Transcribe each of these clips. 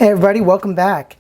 Hey everybody, welcome back.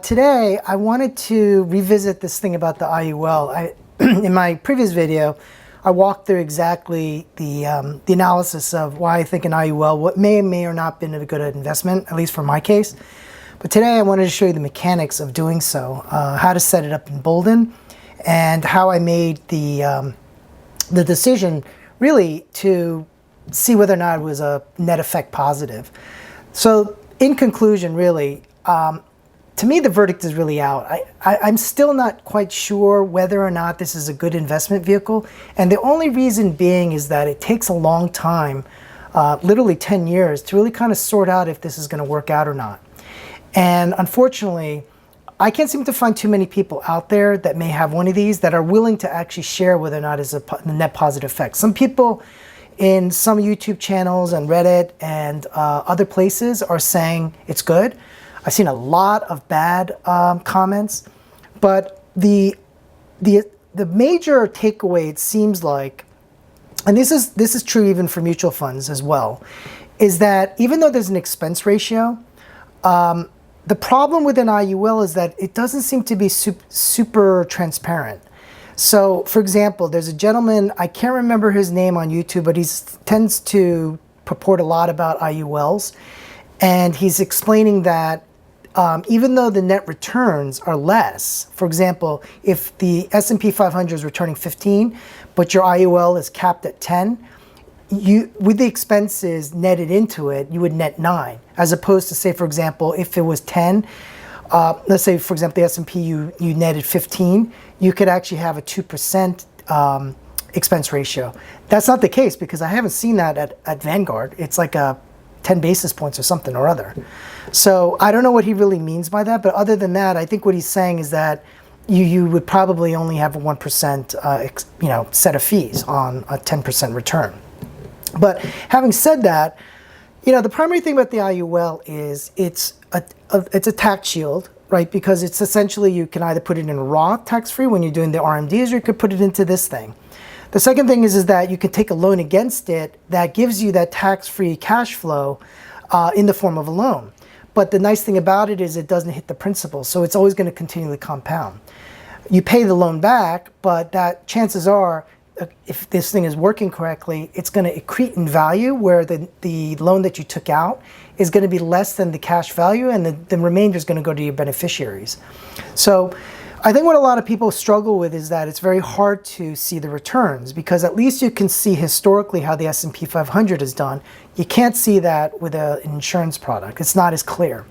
Today I wanted to revisit this thing about the IUL. In my previous video, I walked through exactly the analysis of why I think an IUL what may or may or not been a good investment, at least for my case. But today I wanted to show you the mechanics of doing so, how to set it up in Boldin, and how I made the decision really to see whether or not it was a net effect positive. So in conclusion, really, to me the verdict is really out. I'm still not quite sure whether or not this is a good investment vehicle, and the only reason being is that it takes a long time, literally 10 years, to really kind of sort out if this is going to work out or not. And unfortunately, I can't seem to find too many people out there that may have one of these that are willing to actually share whether or not it's a net positive effect. Some people in some YouTube channels and Reddit and other places are saying it's good. I've seen a lot of bad comments, but the major takeaway, it seems like, and this is true even for mutual funds as well, is that even though there's an expense ratio, the problem with an IUL is that it doesn't seem to be super transparent. So, for example, there's a gentleman, I can't remember his name on YouTube, but he tends to purport a lot about IULs. And he's explaining that even though the net returns are less, for example, if the S&P 500 is returning 15, but your IUL is capped at 10, with the expenses netted into it, you would net 9, as opposed to, say, for example, if it was 10, let's say, for example, the S&P, you netted 15, you could actually have a 2% expense ratio. That's not the case because I haven't seen that at Vanguard. It's like a 10 basis points or something or other. So I don't know what he really means by that, but other than that, I think what he's saying is that you would probably only have a 1% set of fees on a 10% return. But having said that, the primary thing about the IUL is it's a tax shield, right? Because it's essentially, you can either put it in Roth tax-free when you're doing the RMDs, or you could put it into this thing. The second thing is that you could take a loan against it that gives you that tax-free cash flow in the form of a loan. But the nice thing about it is it doesn't hit the principal, so it's always going to continually compound. You pay the loan back, but that chances are, if this thing is working correctly, it's going to accrete in value, where the loan that you took out is going to be less than the cash value, and the remainder is going to go to your beneficiaries. So I think what a lot of people struggle with is that it's very hard to see the returns, because at least you can see historically how the S&P 500 is done. You can't see that with an insurance product. It's not as clear.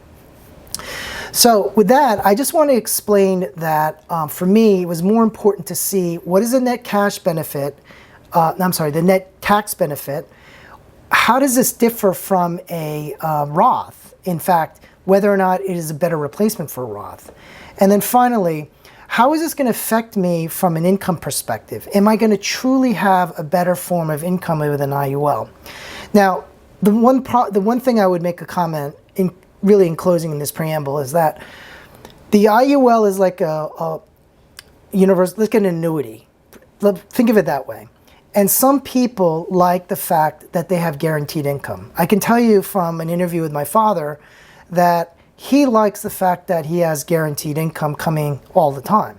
So with that, I just want to explain that for me, it was more important to see what is the net cash benefit, the net tax benefit. How does this differ from a Roth? In fact, whether or not it is a better replacement for a Roth. And then finally, how is this going to affect me from an income perspective? Am I going to truly have a better form of income with an IUL? Now, the one thing I would make a comment in closing in this preamble is that the IUL is like a universal, like an annuity. Think of it that way. And some people like the fact that they have guaranteed income. I can tell you from an interview with my father that he likes the fact that he has guaranteed income coming all the time.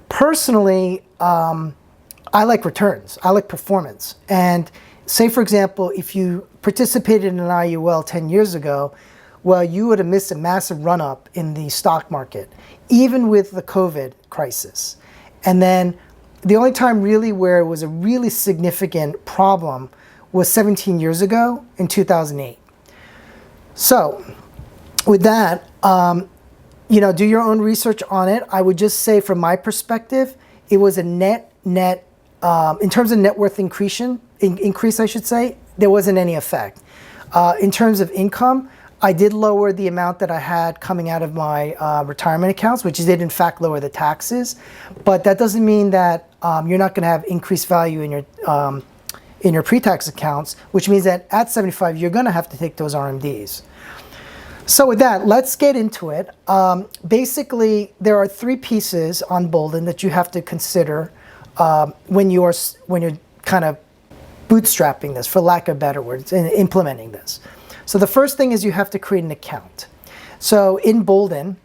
Personally, I like returns. I like performance. And say, for example, if you participated in an IUL 10 years ago, well, you would have missed a massive run-up in the stock market, even with the COVID crisis. And then the only time really where it was a really significant problem was 17 years ago in 2008. So with that, do your own research on it. I would just say from my perspective, it was a net, in terms of net worth increase, I should say, there wasn't any effect. In terms of income, I did lower the amount that I had coming out of my retirement accounts, which did in fact lower the taxes. But that doesn't mean that you're not going to have increased value in your pre-tax accounts, which means that at 75 you're going to have to take those RMDs. So with that, let's get into it. Basically, there are 3 pieces on Boldin that you have to consider when you're kind of bootstrapping this, for lack of better words, and implementing this. So the first thing is you have to create an account. So in Boldin,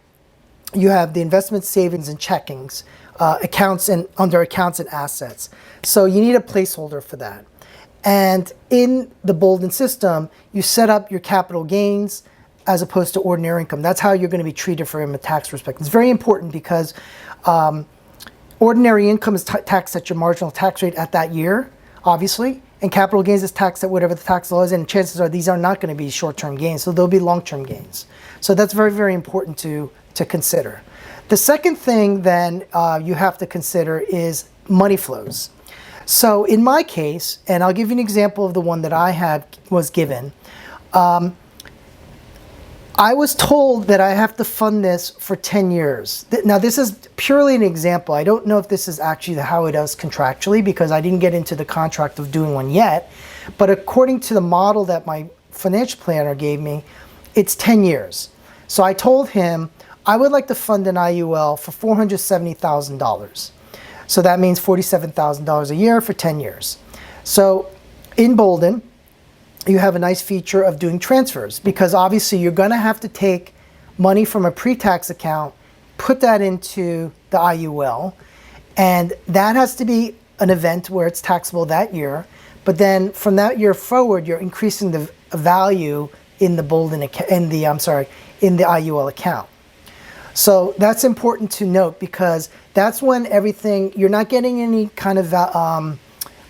you have the investment, savings, and checkings, accounts and under accounts and assets. So you need a placeholder for that. And in the Boldin system, you set up your capital gains as opposed to ordinary income. That's how you're going to be treated from a tax perspective. It's very important because ordinary income is taxed at your marginal tax rate at that year, obviously, and capital gains is taxed at whatever the tax law is, and chances are these are not going to be short-term gains, so they'll be long-term gains. So that's very, very important to consider. The second thing then you have to consider is money flows. So in my case, and I'll give you an example of the one that I was given, I was told that I have to fund this for 10 years. Now this is purely an example. I don't know if this is actually how it is contractually because I didn't get into the contract of doing one yet. But according to the model that my financial planner gave me, it's 10 years. So I told him I would like to fund an IUL for $470,000. So that means $47,000 a year for 10 years. So in Boldin, you have a nice feature of doing transfers because obviously you're going to have to take money from a pre-tax account, put that into the IUL, and that has to be an event where it's taxable that year. But then from that year forward, you're increasing the value in the Boldin in the IUL account. So that's important to note because that's when you're not getting any kind of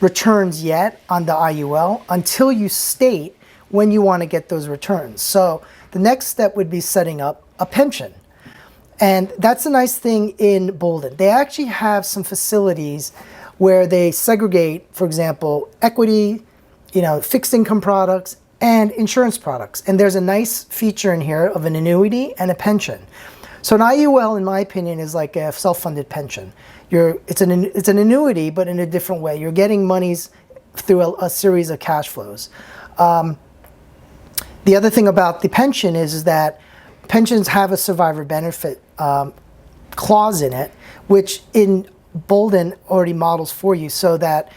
returns yet on the IUL until you state when you want to get those returns. So the next step would be setting up a pension. And that's a nice thing in Boldin. They actually have some facilities where they segregate, for example, equity, fixed income products, and insurance products. And there's a nice feature in here of an annuity and a pension. So an IUL, in my opinion, is like a self-funded pension. It's an annuity, but in a different way. You're getting monies through a series of cash flows. The other thing about the pension is that pensions have a survivor benefit clause in it, which in Boldin already models for you so that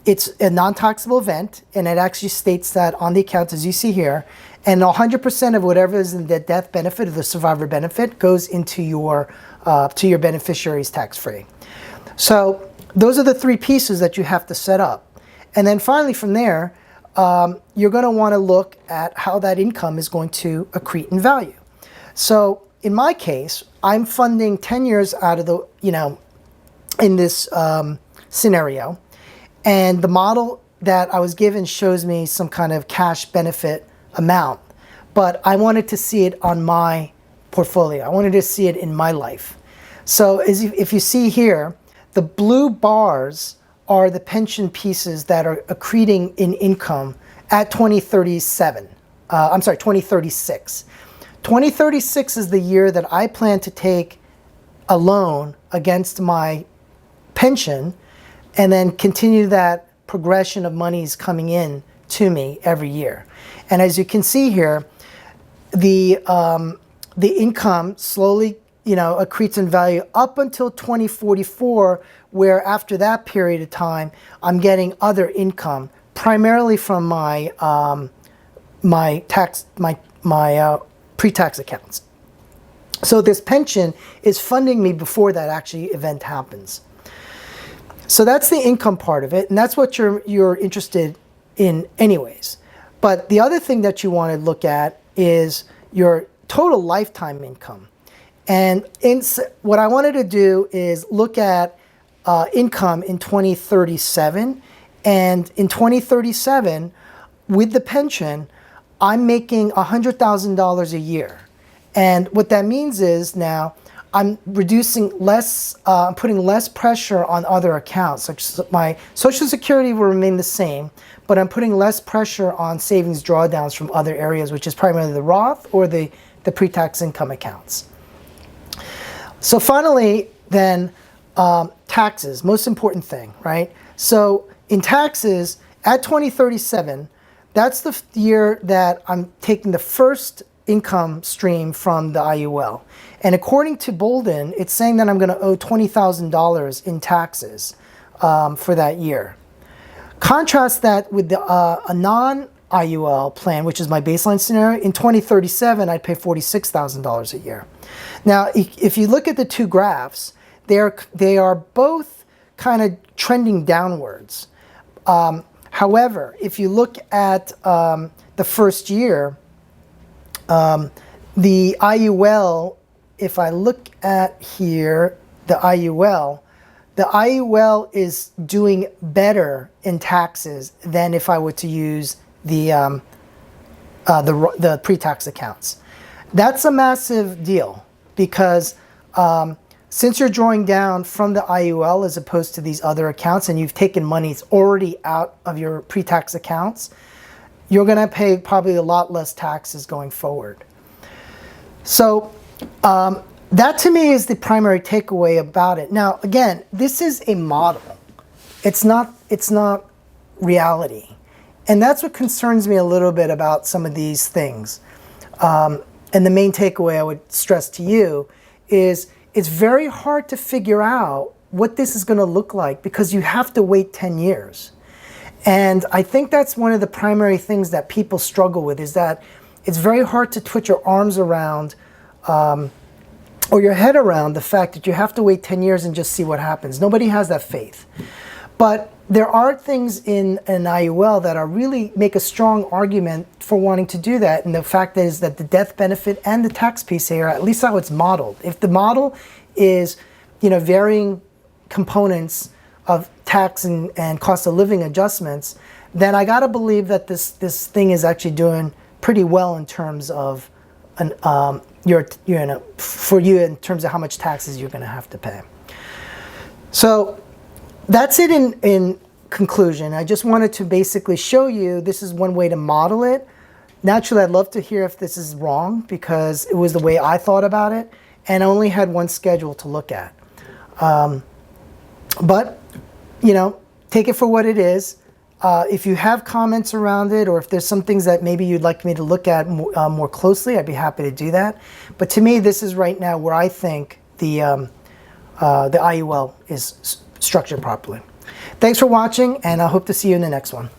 it's a non-taxable event, and it actually states that on the account, as you see here, and 100% of whatever is in the death benefit or the survivor benefit goes into your beneficiaries tax-free. So those are the three pieces that you have to set up. And then finally from there, you're going to want to look at how that income is going to accrete in value. So in my case, I'm funding 10 years out of the, in this scenario. And the model that I was given shows me some kind of cash benefit amount, but I wanted to see it on my portfolio. I wanted to see it in my life. So if you see here, the blue bars are the pension pieces that are accreting in income at 2036. 2036 is the year that I plan to take a loan against my pension and then continue that progression of monies coming in to me every year. And as you can see here, the income slowly, accretes in value up until 2044, where after that period of time, I'm getting other income, primarily from my pre-tax accounts. So this pension is funding me before that actually event happens. So that's the income part of it, and that's what you're interested in anyways. But the other thing that you want to look at is your total lifetime income. And what I wanted to do is look at income in 2037. And in 2037, with the pension, I'm making $100,000 a year. And what that means is now I'm reducing less, putting less pressure on other accounts. Such as my Social Security will remain the same, but I'm putting less pressure on savings drawdowns from other areas, which is primarily the Roth or the pre-tax income accounts. So finally, then, taxes, most important thing, right? So in taxes, at 2037, that's the year that I'm taking the first income stream from the IUL. And according to Boldin, it's saying that I'm going to owe $20,000 in taxes for that year. Contrast that with a IUL plan, which is my baseline scenario. In 2037, I'd pay $46,000 a year. Now, if you look at the two graphs, they are both kind of trending downwards. However, if you look at the first year, the IUL, if I look at here, the IUL is doing better in taxes than if I were to use the pre-tax accounts. That's a massive deal because since you're drawing down from the IUL as opposed to these other accounts and you've taken monies already out of your pre-tax accounts, you're going to pay probably a lot less taxes going forward. So that to me is the primary takeaway about it. Now, again, this is a model. It's not reality. And that's what concerns me a little bit about some of these things. And the main takeaway I would stress to you is it's very hard to figure out what this is going to look like because you have to wait 10 years. And I think that's one of the primary things that people struggle with, is that it's very hard to put your arms around or your head around the fact that you have to wait 10 years and just see what happens. Nobody has that faith. But there are things in an IUL that are really make a strong argument for wanting to do that. And the fact is that the death benefit and the tax piece here, at least how it's modeled. If the model is, varying components of tax and cost of living adjustments, then I got to believe that this thing is actually doing pretty well in terms of for you in terms of how much taxes you're going to have to pay. So that's it in conclusion. I just wanted to basically show you this is one way to model it. Naturally, I'd love to hear if this is wrong because it was the way I thought about it and I only had one schedule to look at. But, take it for what it is. If you have comments around it, or if there's some things that maybe you'd like me to look at more closely, I'd be happy to do that. But to me, this is right now where I think the IUL is structured properly. Thanks for watching, and I hope to see you in the next one.